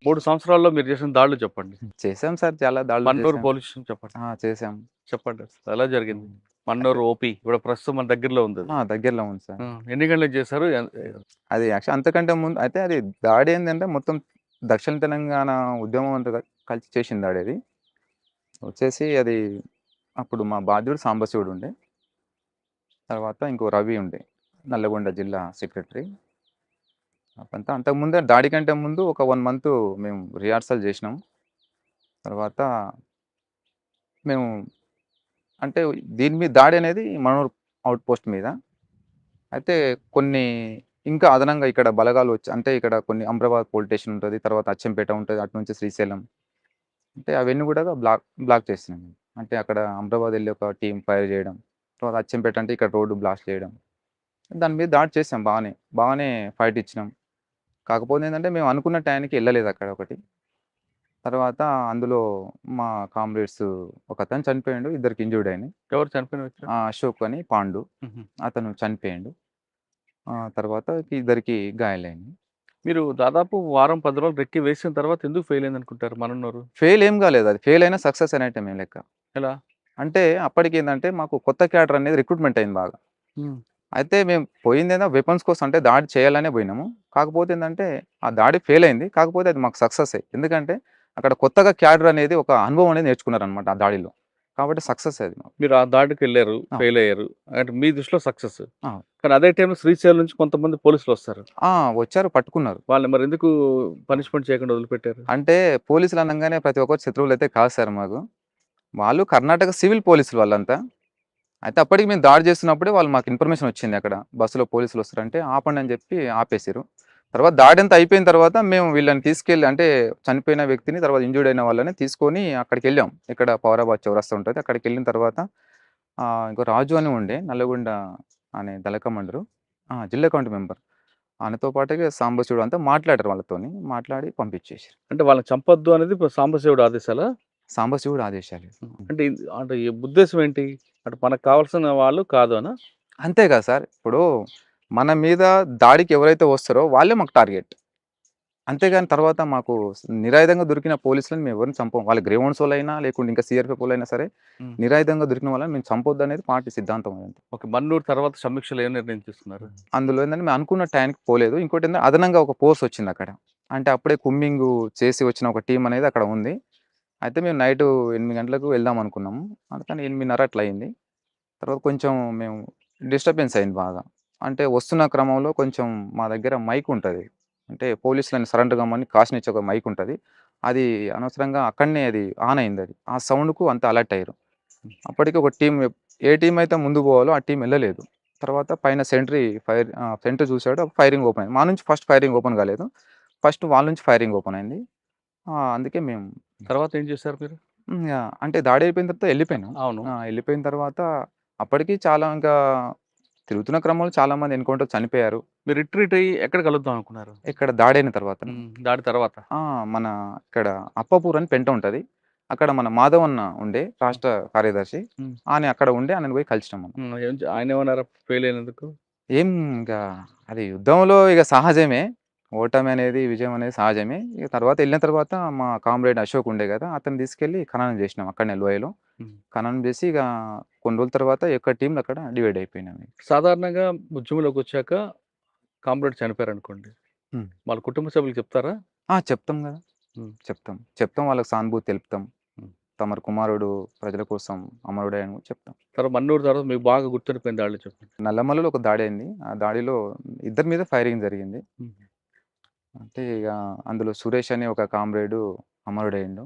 3 సంవత్సరాల్లో మీరు చేసిన దాడులు చెప్పండి. చేసాం సార్. చాలా దాడులు మన్నూరు చేసాం. పోలీస్ స్టేషన్ చెప్పండి. చేసాం. చెప్పండి అసలు ఎలా జరిగింది? హ్మ్. అయితే మన్నూరు ఓపీ ఇప్పుడు ప్రస్తుతం మన దగ్గరలో ఉందది. దగ్గరలో ఉంది సార్. ఎన్ని గంటలకు చేశారు? అది యాక్చువల్ అంతకంటే ముందు అయితే అది దాడి ఏందంటే మొత్తం దక్షిణ తెలంగాణ ఉద్యమం అంతా కలిసి చేసిన దాడి అది. వచ్చేసి అది అప్పుడు మా బాధ్యుడు సాంబశివుడు ఉండే. తర్వాత ఇంకో రవి ఉండే. నల్లగొండ జిల్లా సెక్రటరీ. అవంతా అంతకుముందే దాడి కంటే ముందు ఒక 1 మంత్ మేము రిహార్సల్ చేసినాం. తర్వాత మేము అంటే దీని మీద దాడి అనేది మనూర్ ఔట్ పోస్ట్ మీద. అయితే కొన్ని ఇంకా అదనంగా ఇక్కడ బలగాలు వచ్చి అంటే ఇక్కడ కొన్ని అమ్రాబాద్ పోలీస్ స్టేషన్ ఉంటది. తర్వాత అచ్చంపేట ఉంటది. అటు నుంచి శ్రీశైలం. అంటే అవన్నీ కూడా బ్లాక్ చేసినాం. అంటే అక్కడ అమ్రాబాద్ ఎళ్లి ఒక టీమ్ ఫైర్ చేయడం. తర్వాత అచ్చంపేట అంటే ఇక్కడ రోడ్డు బ్లాస్ట్ చేయడం. దాని మీద దాడి చేసాం బాగానే. బాగానే ఫైట్ ఇచ్చినాం. కాకపోతే ఏందంటే మేము అనుకున్న టయానికి ఎళ్ళలేదు అక్కడ ఒకటి. తర్వాత అందులో మా కామ్రేడ్స్ ఒకతను చనిపోయిండు. ఇద్దరికి ఇంజ్యూర్డ్ అయినాయి. ఎవరు చనిపోయిన వ్యక్తులు? అశోక్ అని పాండు. హుహు. అతను చనిపోయిండు. తర్వాత ఇద్దరికి గాయాలయినాయి. మీరు దాదాపు వారం, 10 రోజులు రెక్కి వేసిన తర్వాత ఎందుకు ఫెయిల్ అయిందనుకుంటారు మనున్నూరు? ఫెయిల్ ఏం కాలేదు. అది ఫెయిల్ అయినా సక్సెస్ అయినట్టే మేము లెక్క. ఎలా? అంటే అప్పటికేందంటే మాకు కొత్త క్యాడర్ అనేది రిక్రూట్‌మెంట్ అయింది బాగా. హ్మ్. అయితే మేము పోయిందేదో వెపన్స్ కోసం అంటే దాడి చేయాలనే పోయినాము. కాకపోతే ఏందంటే ఆ దాడి ఫెయిల్ అయింది. కాకపోతే అది మాకు సక్సెసే. ఎందుకంటే అక్కడ కొత్తగా క్యాడర్ అనేది ఒక అనుభవం అనేది నేర్చుకున్నారనమాట ఆ దాడిలో. కాబట్టి సక్సెస్ అది మాకు. మీరు ఆ దాడికెళ్లారు, ఆ! ఫెయిల్ అయ్యారు. అంటే మీ దృష్టిలో సక్సెస్. ఆ! కానీ అదే టైంలో శ్రీశైలం నుంచి కొంతమంది పోలీసులొస్తారు. ఆ! వచ్చారు పట్టుకున్నారు. వాళ్ళని మరెందుకు పనిష్మెంట్ చేయకుండా వదిలిపెట్టారు? అంటే పోలీసులు అనంగానే ప్రతి ఒక్కరు శత్రువులైతే కాదు సార్ మాకు. వాళ్ళు కర్ణాటక సివిల్ పోలీసులు వాళ్ళంతా. అయితే అప్పటికి మేము దాడి చేస్తున్నప్పుడే వాళ్ళు మాకు ఇన్ఫర్మేషన్ వచ్చింది అక్కడ. బస్సులో పోలీసులు వస్తారంటే ఆపండి అని చెప్పి ఆపేసిర్రు. తర్వాత దాడంతా అయిపోయిన తర్వాత మేము వీళ్ళని తీసుకెళ్ళి అంటే చనిపోయిన వ్యక్తిని తర్వాత ఇంజ్యూర్డ్ అయిన వాళ్ళని తీసుకొని అక్కడికెళ్ళాం. ఇక్కడ పవరాబాద్ చౌరస్తా ఉంటది. అక్కడికెళ్ళిన తర్వాత ఇంకో రాజు అని ఉండే నల్లగొండ అనే దళ కమాండరు. జిల్లా కమిటీ మెంబర్. ఆయనతో పాటుగా సాంబశివుడు అంతా మాట్లాడారు వాళ్ళతోని. మాట్లాడి పంపించేసిర్రు. అంటే వాళ్ళని చంపొద్దు అనేది సాంబశివుడి ఆదేశాలా? సాంబశివుడు ఆదేశాలు. అంటే అంటే ఈ ఉద్దేశ్యం ఏంటి? అంటే మనకు కావాల్సిన వాళ్ళు కాదు అనా? అంతే కదా సార్. ఇప్పుడు మన మీద దాడికి ఎవరైతే వస్తారో వాళ్ళే మాకు టార్గెట్. అంతేగాని తర్వాత మాకు నిరాయుధంగా దొరికిన పోలీసులని మేము ఎవరిని చంపం. వాళ్ళు గ్రేవోన్స్ వాళ్ళైనా లేకుంటే ఇంకా సీఆర్‌పీఎఫ్ వాళ్ళైనా సరే హ్మ్. నిరాయుధంగా దొరికిన వాళ్ళని మేము చంపొద్దనేది పార్టీ సిద్ధాంతం అదంతా. ఓకే. మన్నూరు తర్వాత సమీక్షలో ఏం నిర్ణయం తీసుకున్నారు? అందులో ఏందంటే మేము అనుకున్న టయానికి పోలేదు. ఇంకోటేందంటే అదనంగా ఒక ఫోర్స్ వచ్చిందక్కడ. అంటే అప్పుడే కుమ్మింగు చేసి వచ్చిన ఒక టీమ్ అనేది అక్కడ ఉంది. అయితే మేము నైటు 8 గంటలకు వెళ్దాం అనుకున్నాము. అందుకని 8:30 అట్లా అయింది. తర్వాత కొంచెం మేము డిస్టర్బెన్స్ అయింది బాగా. అంటే వస్తున్న క్రమంలో కొంచెం మా దగ్గర మైక్ ఉంటది. అంటే పోలీసులని సరెండర్ కమ్మని కాషనిచ్చే ఒక మైక్ ఉంటది. అది అనవసరంగా అక్కడనే అది ఆన్ అయిందది. ఆ సౌండ్‌కు అంతా అలర్ట్ అయ్యిర్రు. అప్పటికి ఒక టీమ్ ఏ టీమ్ అయితే ముందుకు పోవాలో ఆ టీమ్ ఎళ్ళలేదు. తర్వాత పైన సెంట్రీ చూసాడు. ఫైరింగ్ ఓపెన్ అయింది. మా నుంచి ఫస్ట్ ఫైరింగ్ ఓపెన్ కాలేదు. ఫస్ట్ వాళ్ళ నుంచి ఫైరింగ్ ఓపెన్ అయింది. అందుకే మేము తర్వాత ఏం చేశారు మీరు? అంటే దాడి అయిపోయిన తర్వాత ఎళ్ళిపోయాను. అవును. ఎళ్ళిపోయిన తర్వాత అప్పటికి చాలా ఇంకా తిరుగుతున్న క్రమంలో చాలామంది ఎన్‌కౌంటర్ చనిపోయారు. మీరు రిట్రీట్ అయ్యి ఎక్కడ కలుద్దాం అనుకున్నారు? ఇక్కడ దాడైన తర్వాతన. దాడి తర్వాత. ఆ! మన ఇక్కడ అప్పపూర్ అని పెంట ఉంటది. అక్కడ మన మాధవన్న ఉండే హ్మ్. రాష్ట్ర కార్యదర్శి. హ్మ్. ఆయన అక్కడ ఉండే ఆయనను పోయి కలిసినాం మనం. ఆయనేమన్నారు ఫెయిల్ అయినందుకు? ఏం ఇంకా అది యుద్ధంలో ఇక సహజమే. ఓటమి అనేది, విజయం అనేది సహజమే. ఇక తర్వాత ఎళ్ళిన తర్వాత మా కామ్రేడ్ అశోక్ ఉండే గదా! అతన్ని తీసుకెళ్ళి ఖననం జేసినాం అక్కడనే లోయలో. హ్మ్. ఖననం జేసి ఇక కొన్ని రోజుల తర్వాత యొక్క టీమ్‌లు అక్కడ డివైడ్ అయిపోయినాం. సాధారణంగా ఉద్యమంలోకొచ్చాక కామ్రేడ్ చనిపోయారనుకోండి. హ్మ్. వాళ్ళ కుటుంబ సభ్యులకు చెప్తారా? చెప్తాం గదా! హ్మ్. చెప్తాం. చెప్తాం వాళ్ళకి సానుభూతి తెలుపుతాం. హ్మ్. తమరి కుమారుడు ప్రజల కోసం అమరుడయ్యాడని కూడా చెప్తాం. మన్నూరు తర్వాత మీకు బాగా గుర్తుండిపోయిన దాడులు చెప్పండి. నల్లమలలో ఒక దాడయింది. ఆ దాడిలో ఇద్దరి మీద ఫైరింగ్ జరిగింది. హ్మ్. అంటే ఇగ అందులో సురేష్ అనే ఒక కామ్రేడు అమరుడయ్యిండు.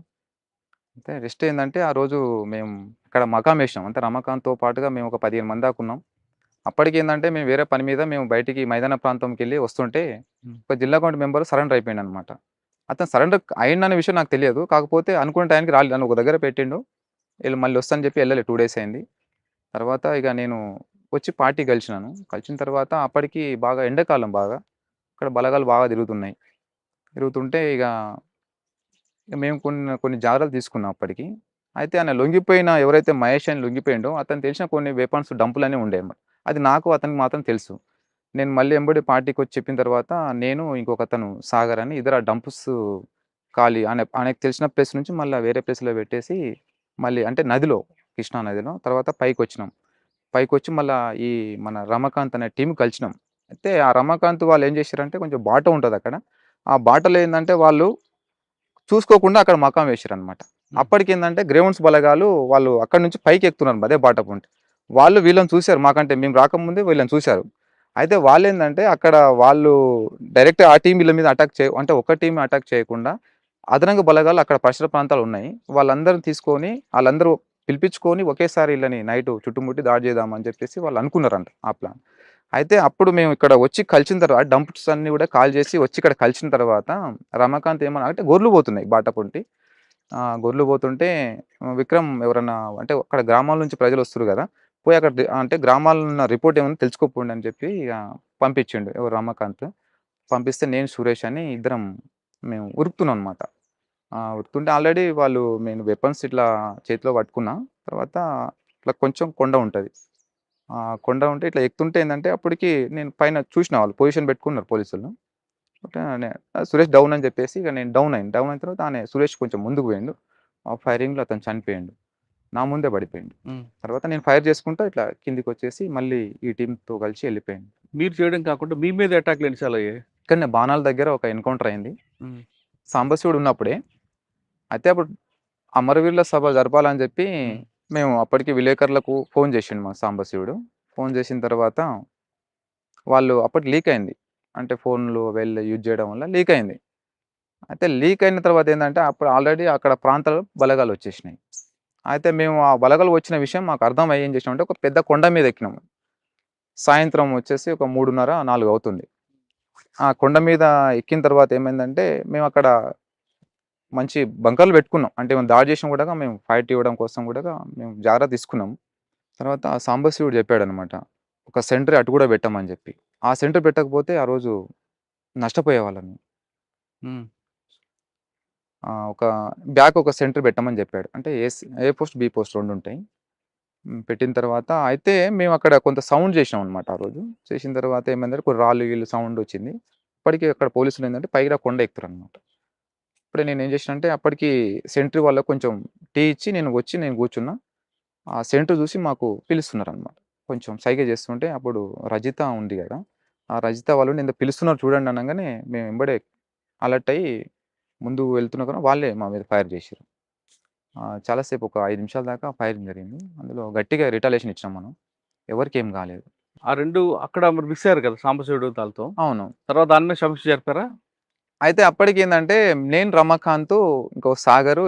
అయితే రెస్ట్ ఏందంటే ఆ రోజు మేము ఇక్కడ మకామేసినాం. అంటే రమాకాంత్‌తో పాటుగా మేము ఒక 15 మంది దాకున్నాం. అప్పటికేందంటే మేము వేరే పని మీద మేము బయటికి మైదాన ప్రాంతంకెళ్ళి వస్తుంటే హ్మ్. ఒక జిల్లా కమిటీ మెంబర్ సరెండర్ అయిపోయిండనమాట. అతను సరెండర్ అయిండన్న విషయం నాకు తెలియదు. కాకపోతే అనుకున్న టయానికి రాలేదు. నన్ను ఒక దగ్గర పెట్టిండు. మళ్ళీ వస్తా అని చెప్పి ఎళ్ళలే 2 డేస్ అయింది. తర్వాత ఇగ నేను వచ్చి పార్టీ గలిసినాను. కలిసిన తర్వాత అప్పటికి బాగా ఎండాకాలం బాగా. అక్కడ బలగాలు బాగా తిరుగుతున్నాయి. తిరుగుతుంటే మేము కొన్ని కొన్ని జాగ్రత్తలు తీసుకున్నాం అప్పటికి. అయితే ఆయన లొంగిపోయిన ఎవరైతే మహేష్ అని లొంగిపోయిండో అతనికి తెలిసిన కొన్ని వెపన్స్ డంపులన్నీ ఉండేయి. అది నాకు అతనికి మాత్రం తెలుసు. నేను మళ్ళీ ఎంబడి పార్టీకొచ్చి చెప్పిన తర్వాత నేను ఇంకొకతను సాగర్ అని ఇద్దరు ఆ డంప్స్ ఖాళీ ఆయనకు తెలిసిన ప్లేస్ నుంచి మళ్ళా వేరే ప్లేస్‌లో పెట్టేసి, మళ్ళీ అంటే నదిలో, కృష్ణా నదిలో. తర్వాత పైకొచ్చినాం. పైకొచ్చి మళ్ళా ఈ మన రమాకాంత్ అనే టీమ్ కలిసినాం. అయితే ఆ రమాకాంత్ వాళ్ళు ఏం చేశారంటే కొంచెం బాట ఉంటదక్కడ. ఆ బాటలో ఏందంటే వాళ్ళు చూసుకోకుండా అక్కడ మకాం వేసిరనమాట. అప్పటికేందంటే గ్రేవన్స్ బలగాలు వాళ్ళు అక్కడి నుంచి పైకెక్కుతున్నారు అదే బాట పొంటి. వాళ్ళు వీళ్ళని చూసారు. మాకంటే మేము రాకముందే వీళ్ళని చూసారు. అయితే వాళ్ళేందంటే అక్కడ వాళ్ళు డైరెక్ట్ ఆ టీమ్ వీళ్ళ మీద అటాక్ అంటే ఒక టీమ్ అటాక్ చేయకుండా అదనంగా బలగాలు అక్కడ పరిసర ప్రాంతాలున్నాయి. వాళ్ళందరిని తీసుకొని ఆళ్ళందరూ పిలిపించుకొని ఒకేసారి ఈళ్ళని నైటు చుట్టుముట్టి దాడి చేద్దామని చెప్పేసి వాళ్ళు అనుకున్నారంట ఆ ప్లాన్. అయితే అప్పుడు మేము ఇక్కడ వచ్చి కలిసిన తర్వాత డంప్స్ అన్నీ కూడా కాల్ చేసి వచ్చి ఇక్కడ కలిసిన తర్వాత రమాకాంత్ ఏమన్నా అంటే గొర్రెలు పోతున్నాయి బాట పొంటి. గొర్రెలు పోతుంటే విక్రమ్ ఎవరన్నా అంటే అక్కడ గ్రామాల నుంచి ప్రజలొస్తుర్రు గదా! పోయి అక్కడ అంటే గ్రామాల్లో ఉన్న రిపోర్ట్ ఏమన్నా తెలుసుకోపోండి అని చెప్పి పంపించిండు ఎవరు రమాకాంత్. పంపిస్తే నేను, సురేష్ అని ఇద్దరం మేము ఉరుకుతున్నాం అనమాట. ఉరుకుతుంటే ఆల్రెడీ నేను వెపన్స్ ఇట్లా చేతిలో పట్టుకున్నా. తర్వాత ఇట్లా కొంచెం కొండ ఉంటది. కొండ ఉంటే ఇట్లా ఎక్కుతుంటే ఏందంటే అప్పటికి నేను పైన చూసిన వాళ్ళు పొజిషన్ పెట్టుకున్నారు పోలీసోళ్ళు. అంటే సురేష్ డౌన్ అని చెప్పేసి ఇక నేను డౌన్ అయ్యాను. డౌన్ అయిన తర్వాత సురేష్ కొంచెం ముందుకు పోయిండు. ఆ ఫైరింగ్‌లో అతను చనిపోయిండు. నా ముందే పడిపోయిండు. తర్వాత నేను ఫైర్ చేసుకుంటా ఇట్లా కిందికొచ్చేసి మళ్ళీ ఈ టీమ్‌తో కలిసి ఎళ్ళిపోయాను. మీరు చేయడం కాకుండా మీ మీద అటాక్‌లు ఎన్ని సార్లయ్యాయి? ఇక్కడనే బాణాల దగ్గర ఒక ఎన్‌కౌంటర్ అయింది. సాంబశివుడు ఉన్నప్పుడే. అయితే అప్పుడు అమరవీరుల సభ జరపాలని చెప్పి మేము అప్పటికి విలేకరులకు ఫోన్ చేసిండు మా సాంబశివుడు. ఫోన్ చేసిన తర్వాత వాళ్ళు అప్పటికి లీక్ అయింది. అంటే ఫోన్‌లు యూజ్ చేయడం వల్ల లీక్ అయింది. అయితే లీక్ అయిన తర్వాత ఏందంటే అప్పుడు ఆల్రెడీ అక్కడ ప్రాంతాల్లో బలగాలొచ్చేసినాయి. అయితే మేము ఆ బలగాలు వచ్చిన విషయం మాకు అర్థమయ్యి ఏం చేసినామంటే ఒక పెద్ద కొండ మీద ఎక్కినాము. సాయంత్రం వచ్చేసి ఒక 3:30, 4 అవుతుంది. ఆ కొండ మీద ఎక్కిన తర్వాత ఏమైందంటే మేమక్కడ మంచి బంకర్‌లు పెట్టుకున్నాం. అంటే ఏమైనా దాడి చేసినా గూడా మేము ఫైట్ ఇవ్వడం కోసం గూడా మేము జాగ్రత్త తీసుకున్నాం. తర్వాత ఆ సాంబశివుడు చెప్పాడనమాట. ఒక సెంట్రీ అటు గూడా పెట్టమని జెప్పి. ఆ సెంటర్ పెట్టకపోతే ఆ రోజు నష్టపోయేవాళ్ళం. హ్మ్. ఒక బ్యాక్ ఒక సెంటర్ పెట్టమని జెప్పాడు. అంటే ఏ పోస్ట్, బి పోస్ట్ 2 ఉంటాయి. పెట్టిన తర్వాత అయితే మేమక్కడ కొంత సౌండ్ చేసినామనమాట ఆ రోజు. చేసిన తర్వాత ఏమైందంటే కొన్ని రాళ్ళు, గీళ్ళు సౌండ్ వచ్చింది. అప్పటికి అక్కడ పోలీసులేందంటే పైగా కొండ ఎక్కుతారనమాట. అప్పుడే నేనేం చేసినంటే అప్పటికి సెంట్రీ వాళ్ళకి కొంచెం టీ ఇచ్చి నేను కూర్చున్నా. ఆ సెంటర్ చూసి మాకు పిలుస్తున్నారనమాట. కొంచెం సైగ చేస్తుంటే అప్పుడు రజిత ఉంది గదా! ఆ రజిత వాళ్ళు ఏందో పిలుస్తున్నారు చూడండి అనంగానే మేము ఎంబడే అలర్ట్ అయ్యి ముందుకు వెళ్తున్నా కూడా వాళ్ళే మా మీద ఫైర్ చేసిర్రు. చాలా సేపు ఒక 5 నిమిషాల దాకా ఫైరింగ్ జరిగింది. అందులో గట్టిగా రిటాలియేషన్ ఇచ్చినాం మనం. ఎవరికేం కాలేదు. ఆ 2 అక్కడ మరి మిస్ అయ్యారు కదా! సాంబశివుడు దాళ్ళతో. అవును. తర్వాత దాని మీద సమీక్ష జరిపారా? అయితే అప్పటికేందంటే నేను, రమాకాంతు, ఇంకో సాగరు,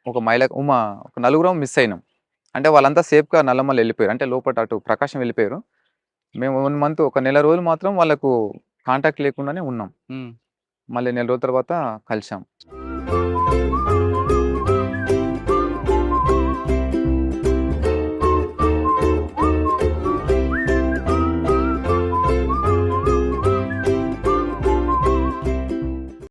ఒక మహిళ ఉమా ఒక నలుగురం మిస్ అయినాం. అంటే వాళ్ళంతా సేఫ్‌గా నల్లమల్ల ఎళ్ళిపోయారు. అంటే లోపట అటు ప్రకాశం వెళ్ళిపోయారు. మేము 1 మంత్ ఒక నెల రోజులు మాత్రం వాళ్ళకు కాంటాక్ట్ లేకుండానే ఉన్నాం. హ్మ్. మళ్ళీ నెల రోజుల తర్వాత కలిసాం.